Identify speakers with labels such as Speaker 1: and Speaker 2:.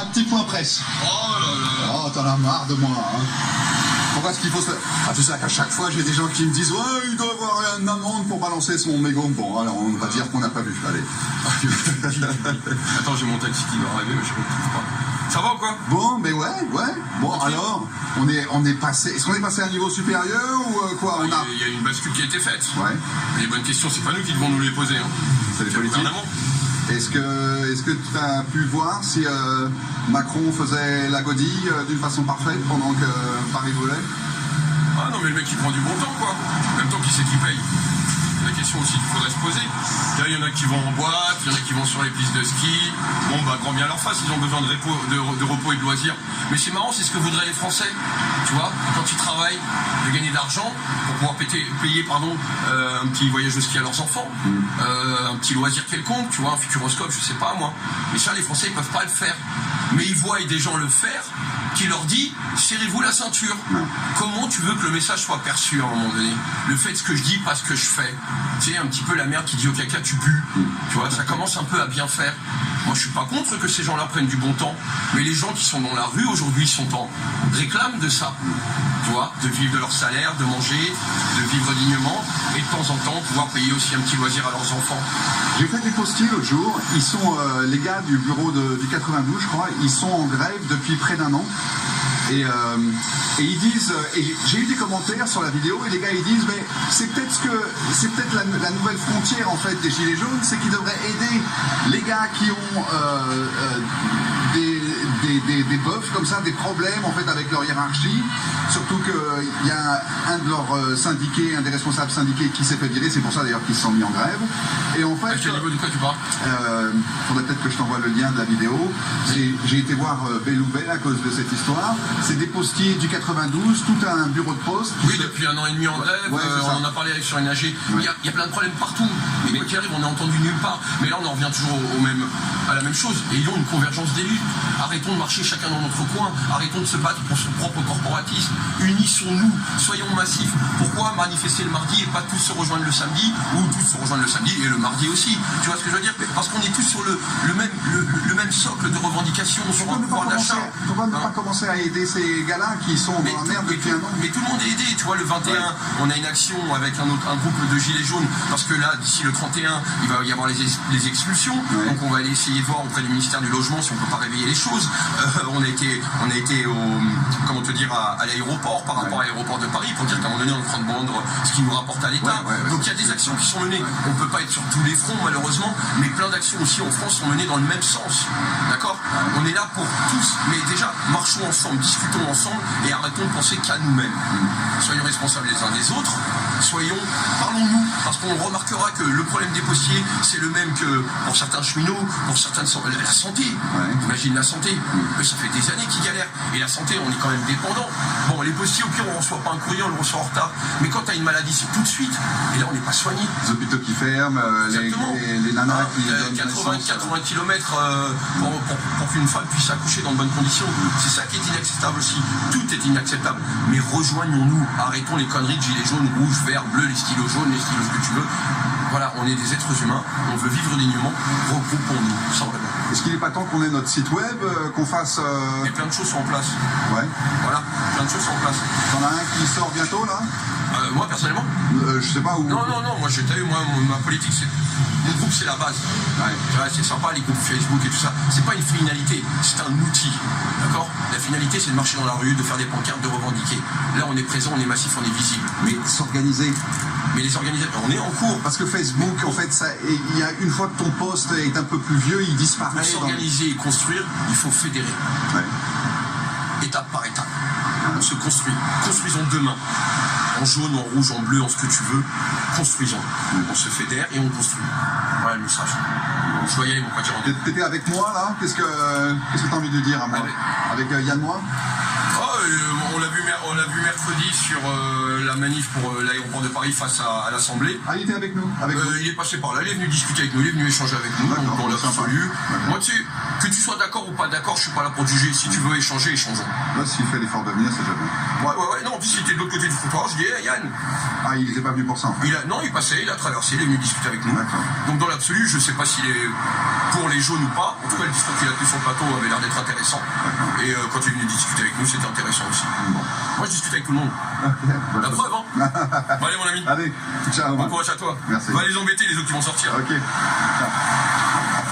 Speaker 1: Un petit point presse.
Speaker 2: Oh là là.
Speaker 1: Oh, t'en as marre de moi, hein. Pourquoi est-ce qu'il faut se... Ah, tu sais qu'à chaque fois, j'ai des gens qui me disent « Ouais, il doit y avoir une amende pour balancer son mégot. » Bon, alors on va dire qu'on n'a pas vu. Allez.
Speaker 2: Attends, j'ai mon taxi qui va arriver, mais je ne le trouve pas. Ça va ou quoi?
Speaker 1: Bon, mais ouais. Bon, okay. Alors, on est passé... Est-ce qu'on est passé à un niveau supérieur ou quoi?
Speaker 2: Il y a une bascule qui a été faite.
Speaker 1: Ouais.
Speaker 2: Les bonnes questions, c'est pas nous qui devons nous les poser. Hein.
Speaker 1: C'est les politiques. Est-ce que tu as pu voir si Macron faisait la godille d'une façon parfaite pendant que Paris volait?
Speaker 2: Ah non, mais le mec il prend du bon temps quoi. En même temps qui c'est qui paye. La question aussi qu'il faudrait se poser. Là, il y en a qui vont en boîte, il y en a qui vont sur les pistes de ski. Bon bah grand bien leur face, ils ont besoin de repos et de loisirs. Mais c'est marrant, c'est ce que voudraient les Français. Tu vois, quand ils travaillent, de gagner d'argent pour pouvoir payer un petit voyage de ski à leurs enfants, un petit loisir quelconque, tu vois, un futuroscope, je sais pas moi. Mais ça, les Français ils peuvent pas le faire. Mais ils voient des gens le faire qui leur dit serrez-vous la ceinture. Comment tu veux que le message soit perçu à un moment donné? Le fait de ce que je dis, pas ce que je fais. Tu sais, un petit peu la mère qui dit au caca tu pues. Tu vois, ça commence un peu à bien faire. Moi je suis pas contre que ces gens-là prennent du bon temps, mais les gens qui sont dans la rue aujourd'hui sont en réclament de ça. Tu vois, de vivre de leur salaire, de manger, de vivre dignement et de temps en temps pouvoir payer aussi un petit loisir à leurs enfants.
Speaker 1: J'ai fait des postiers l'autre jour, ils sont les gars du bureau du 92 je crois, ils sont en grève depuis près d'un an. Et ils disent, et j'ai eu des commentaires sur la vidéo, et les gars ils disent, mais c'est peut-être la nouvelle frontière en fait des Gilets jaunes, c'est qu'ils devraient aider les gars qui ont des bofs comme ça, des problèmes en fait avec leur hiérarchie, surtout qu'il y a un de leurs syndiqués, un des responsables syndiqués qui s'est fait virer, c'est pour ça d'ailleurs qu'ils se sont mis en grève. Et en fait,
Speaker 2: à quel niveau de quoi tu parles?
Speaker 1: Faudrait peut-être que je t'envoie le lien de la vidéo. J'ai été voir Belloubet à cause de cette histoire. C'est des postiers du 92, tout un bureau de poste.
Speaker 2: Oui, depuis un an et demi en grève,
Speaker 1: ouais,
Speaker 2: on en a parlé avec sur NAG. Il y a plein de problèmes partout. Mais quoi qu'il arrive, on n'est entendu nulle part. Mais là, on en revient toujours à la même chose. Et ils ont une convergence des luttes. Arrêtons de marcher chacun dans notre coin. Arrêtons de se battre pour son propre corporatisme. Unissons-nous. Soyons massifs. Pourquoi manifester le mardi et pas tous se rejoindre le samedi? Ou tous se rejoindre le samedi et le mardi aussi? Tu vois ce que je veux dire? Parce qu'on est tous sur le même socle de revendications, sur un pouvoir d'achat.
Speaker 1: Pourquoi ne pas commencer à aider ces gars-là qui sont dans la merde depuis un an?
Speaker 2: Mais tout le monde est aidé, tu vois, le 21, ouais. On a une action avec un groupe de gilets jaunes, parce que là, d'ici le 31, il va y avoir les expulsions, ouais. Donc on va aller essayer de voir auprès du ministère du Logement si on peut pas réveiller les choses. On a été à l'aéroport, par rapport à l'aéroport de Paris, pour dire qu'à un moment donné, on est en train de vendre ce qui nous rapporte à l'État. Ouais, donc il y a des actions qui sont menées. On peut pas être sur tous les fronts, malheureusement, mais plein d'actions aussi en France sont menées dans le même sens. D'accord? On est là pour tous, mais déjà, marchons ensemble, discutons ensemble et arrêtons de penser qu'à nous-mêmes. Soyons responsables les uns des autres, parlons-nous, parce qu'on remarquera que le problème des postiers, c'est le même que pour certains cheminots, pour certaines la santé. Ouais. Imagine la santé, ça fait des années qu'ils galèrent. Et la santé, on est quand même dépendant. Bon, les postiers, au pire, on ne reçoit pas un courrier, on le reçoit en retard. Mais quand tu as une maladie, c'est tout de suite. Et là, on n'est pas soigné.
Speaker 1: Les hôpitaux qui ferment, les nanas qui donnent
Speaker 2: 80 km pour qu'une femme puisse accoucher dans de bonnes conditions. C'est ça qui est inacceptable aussi. Tout est inacceptable. Mais rejoignons-nous. Arrêtons les conneries de gilets jaunes, rouges, verts, bleus, les stylos jaunes, les stylos que tu veux. Voilà, on est des êtres humains, on veut vivre dignement, regroupons-nous, sans vraiment.
Speaker 1: Est-ce qu'il n'est pas temps qu'on ait notre site web, qu'on fasse...
Speaker 2: Et plein de choses sont en place.
Speaker 1: Ouais.
Speaker 2: Voilà, plein de choses sont en place.
Speaker 1: T'en as un qui sort bientôt, là?
Speaker 2: Moi, personnellement
Speaker 1: je sais pas où...
Speaker 2: Non, moi, ma politique, c'est... Mon groupe, c'est la base. Ouais. C'est sympa, les groupes Facebook et tout ça. C'est pas une finalité, c'est un outil. D'accord? La finalité, c'est de marcher dans la rue, de faire des pancartes, de revendiquer. Là, on est présent, on est massif, on est visible.
Speaker 1: Mais s'organiser.
Speaker 2: Mais les organisateurs, on est en cours.
Speaker 1: Parce que Facebook, en fait, il y a une fois que ton poste est un peu plus vieux, il disparaît.
Speaker 2: Pour s'organiser et construire, il faut fédérer. Ouais. Étape par étape. On se construit. Construisons demain. En jaune, en rouge, en bleu, en ce que tu veux. Construisons. On se fédère et on construit. Voilà le message. Je dois y aller, mon pote.
Speaker 1: T'étais avec moi, là? Qu'est-ce que t'as envie de dire à moi? Avec Yann Moi?
Speaker 2: On l'a vu mercredi sur la manif pour l'aéroport de Paris face à l'Assemblée.
Speaker 1: Ah, il était avec nous,
Speaker 2: il est passé par là, il est venu discuter avec nous, il est venu échanger avec nous, donc dans l'absolu. Moi, tu sais, que tu sois d'accord ou pas d'accord, je suis pas là pour te juger. Si tu veux échanger, échangeons.
Speaker 1: Là, s'il fait l'effort de venir, c'est déjà bien.
Speaker 2: Ouais, non, en plus, il était de l'autre côté du trottoir, je dis, hey, Yann.
Speaker 1: Ah, il n'était pas venu pour ça, en fait.
Speaker 2: Non, il passait, il a traversé, il est venu discuter avec nous. Donc, dans l'absolu, je sais pas s'il est pour les jaunes ou pas. En tout cas, le discours qu'il a tenu sur le plateau avait l'air d'être intéressant. Et quand il est venu discuter avec nous, c'était intéressant aussi. Bon. Moi, je discute avec tout le monde. La preuve, hein. Bon, allez, mon ami.
Speaker 1: Allez, ciao.
Speaker 2: Bon courage à toi.
Speaker 1: Merci.
Speaker 2: Va les embêter, les autres qui vont sortir.
Speaker 1: Ok. Ciao.